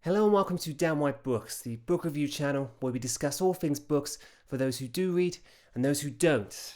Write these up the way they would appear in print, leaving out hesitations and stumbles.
Hello and welcome to Downright Books, the book review channel where we discuss all things books for those who do read and those who don't.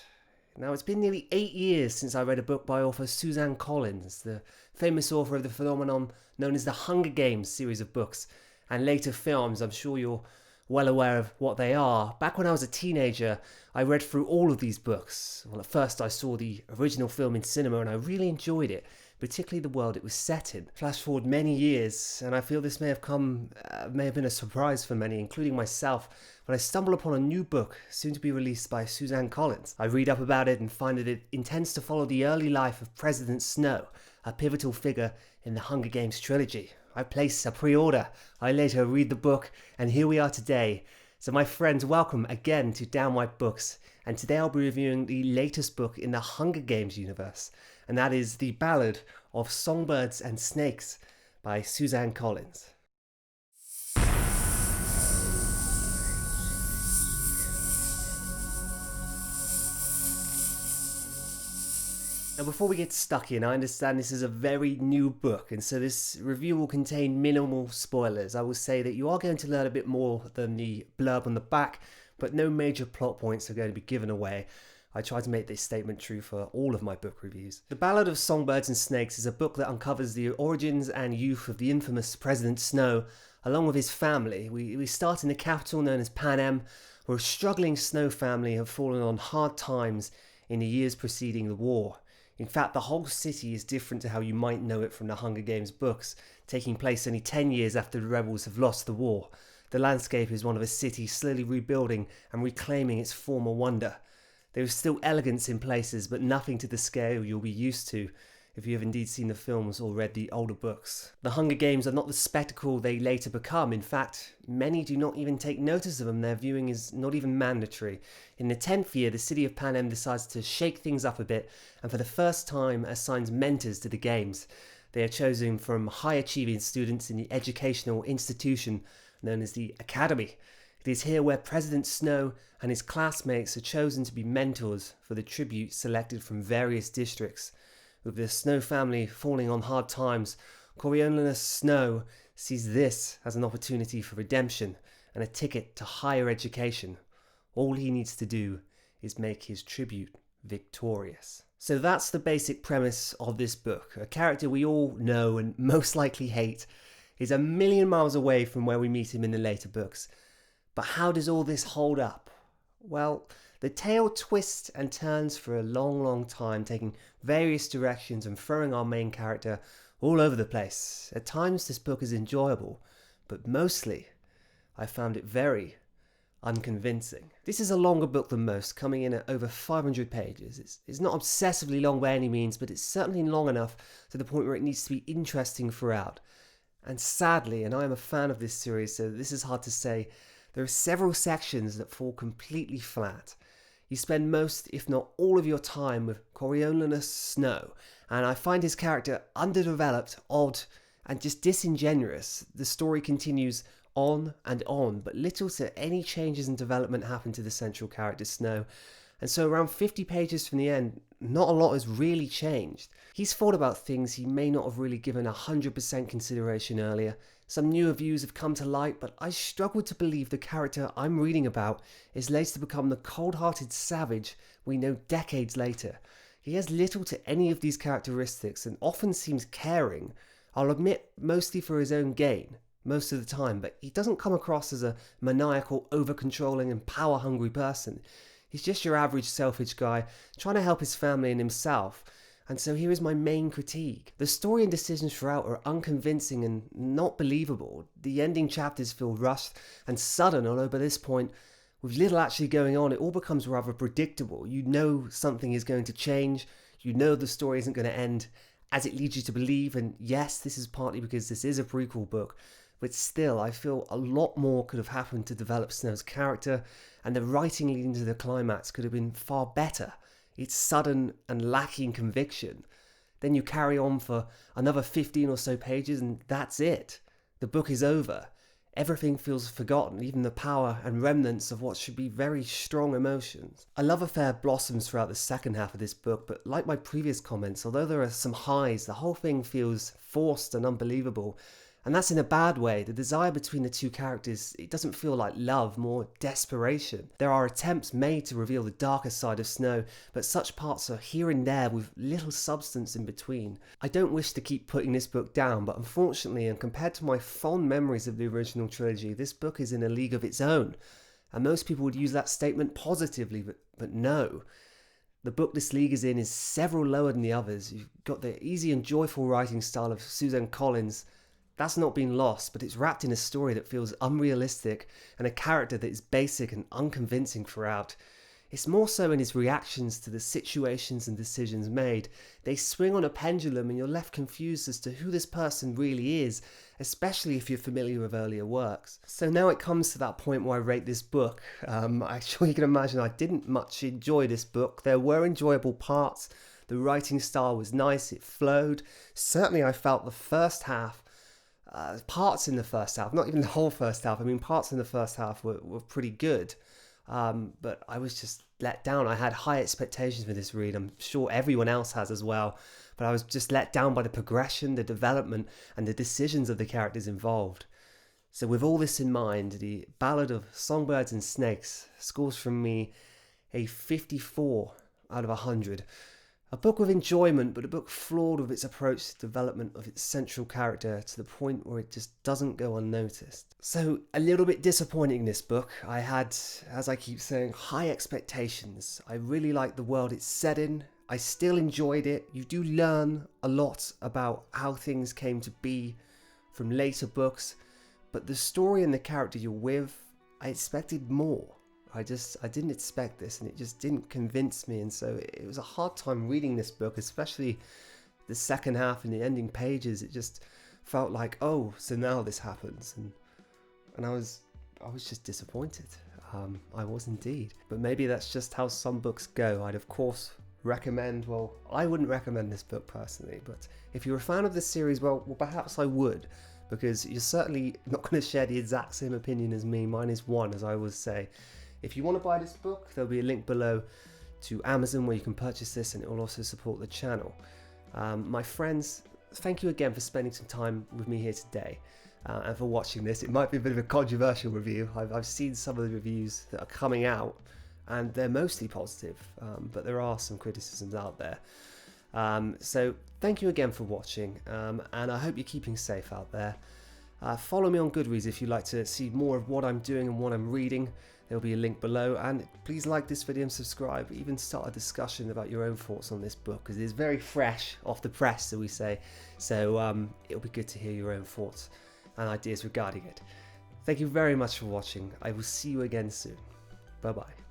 Now, it's been nearly 8 years since I read a book by author Suzanne Collin, the famous author of the phenomenon known as the Hunger Games series of books and later films. I'm sure you're well aware of what they are. Back when I was a teenager, I read through all of these books. Well, at first I saw the original film in cinema and I really enjoyed it, particularly the world it was set in. Flash forward many years, and I feel this may have been a surprise for many, including myself, when I stumble upon a new book soon to be released by Suzanne Collin. I read up about it and find that it intends to follow the early life of President Snow, a pivotal figure in the Hunger Games trilogy. I placed a pre-order. I later read the book, and here we are today. So my friends, welcome again to Downright Books, and today I'll be reviewing the latest book in the Hunger Games universe, and that is The Ballad of Songbirds and Snakes by Suzanne Collin. Now, before we get stuck in, I understand this is a very new book, and so this review will contain minimal spoilers. I will say that you are going to learn a bit more than the blurb on the back, but no major plot points are going to be given away. I try to make this statement true for all of my book reviews. The Ballad of Songbirds and Snakes is a book that uncovers the origins and youth of the infamous President Snow, along with his family. We start in the capital known as Panem, where a struggling Snow family have fallen on hard times in the years preceding the war. In fact, the whole city is different to how you might know it from the Hunger Games books, taking place only 10 years after the rebels have lost the war. The landscape is one of a city slowly rebuilding and reclaiming its former wonder. There is still elegance in places, but nothing to the scale you'll be used to if you have indeed seen the films or read the older books. The Hunger Games are not the spectacle they later become. In fact, many do not even take notice of them. Their viewing is not even mandatory. In the 10th year, the city of Panem decides to shake things up a bit and for the first time assigns mentors to the games. They are chosen from high-achieving students in the educational institution known as the Academy. It is here where President Snow and his classmates are chosen to be mentors for the tribute selected from various districts. With the Snow family falling on hard times, Coriolanus Snow sees this as an opportunity for redemption and a ticket to higher education. All he needs to do is make his tribute victorious. So that's the basic premise of this book. A character we all know and most likely hate is a million miles away from where we meet him in the later books. But how does all this hold up? Well, the tale twists and turns for a long time, taking various directions and throwing our main character all over the place. At times this book is enjoyable, but mostly I found it very unconvincing. This is a longer book than most, coming in at over 500 pages. It's not obsessively long by any means, but it's certainly long enough to the point where it needs to be interesting throughout. And sadly, and I am a fan of this series, so this is hard to say, there are several sections that fall completely flat. You spend most, if not all of your time with Coriolanus Snow, and I find his character underdeveloped, odd, and just disingenuous. The story continues on and on, but little to any changes in development happen to the central character Snow. And so around 50 pages from the end, not a lot has really changed. He's thought about things he may not have really given 100% consideration earlier. Some newer views have come to light, but I struggle to believe the character I'm reading about is later to become the cold-hearted savage we know decades later. He has little to any of these characteristics and often seems caring. I'll admit, mostly for his own gain, most of the time, but he doesn't come across as a maniacal, over-controlling and power-hungry person. He's just your average selfish guy trying to help his family and himself. And so here is my main critique. The story and decisions throughout are unconvincing and not believable. The ending chapters feel rushed and sudden, although by this point, with little actually going on, it all becomes rather predictable. You know something is going to change. You know the story isn't going to end as it leads you to believe. And yes, this is partly because this is a prequel book. But still, I feel a lot more could have happened to develop Snow's character, and the writing leading to the climax could have been far better. It's sudden and lacking conviction. Then you carry on for another 15 or so pages and that's it. The book is over. Everything feels forgotten, even the power and remnants of what should be very strong emotions. A love affair blossoms throughout the second half of this book, but like my previous comments, although there are some highs, the whole thing feels forced and unbelievable. And that's in a bad way. The desire between the two characters, it doesn't feel like love, more desperation. There are attempts made to reveal the darker side of Snow, but such parts are here and there with little substance in between. I don't wish to keep putting this book down, but unfortunately, and compared to my fond memories of the original trilogy, this book is in a league of its own. And most people would use that statement positively, but no. The book this league is in is several lower than the others. You've got the easy and joyful writing style of Suzanne Collin. That's not been lost, but it's wrapped in a story that feels unrealistic and a character that is basic and unconvincing throughout. It's more so in his reactions to the situations and decisions made. They swing on a pendulum and you're left confused as to who this person really is, especially if you're familiar with earlier works. So now it comes to that point where I rate this book. I'm sure you can imagine I didn't much enjoy this book. There were enjoyable parts. The writing style was nice, it flowed. Certainly I felt the first half, parts in the first half, not even the whole first half, I mean parts in the first half were pretty good. But I was just let down. I had high expectations for this read. I'm sure everyone else has as well. But I was just let down by the progression, the development, and the decisions of the characters involved. So with all this in mind, the Ballad of Songbirds and Snakes scores from me a 54 out of 100. A book with enjoyment, but a book flawed with its approach to development of its central character to the point where it just doesn't go unnoticed. So, a little bit disappointing this book. I had, as I keep saying, high expectations. I really liked the world it's set in. I still enjoyed it. You do learn a lot about how things came to be from later books, but the story and the character you're with, I expected more. I didn't expect this, and it just didn't convince me, and so it was a hard time reading this book, especially the second half and the ending pages. It just felt like, oh, so now this happens, and I was just disappointed. I was indeed, but maybe that's just how some books go. I'd of course recommend, well, I wouldn't recommend this book personally, but if you're a fan of this series, well perhaps I would, because you're certainly not going to share the exact same opinion as me. Mine is one, as I always say. If you want to buy this book, there'll be a link below to Amazon where you can purchase this, and it will also support the channel. My friends, thank you again for spending some time with me here today and for watching this. It might be a bit of a controversial review. I've seen some of the reviews that are coming out, and they're mostly positive, but there are some criticisms out there. So thank you again for watching, and I hope you're keeping safe out there. Follow me on Goodreads if you'd like to see more of what I'm doing and what I'm reading. There'll be a link below, and please like this video and subscribe. Even start a discussion about your own thoughts on this book, because it is very fresh off the press, so we say. So it'll be good to hear your own thoughts and ideas regarding it. Thank you very much for watching. I will see you again soon. Bye bye.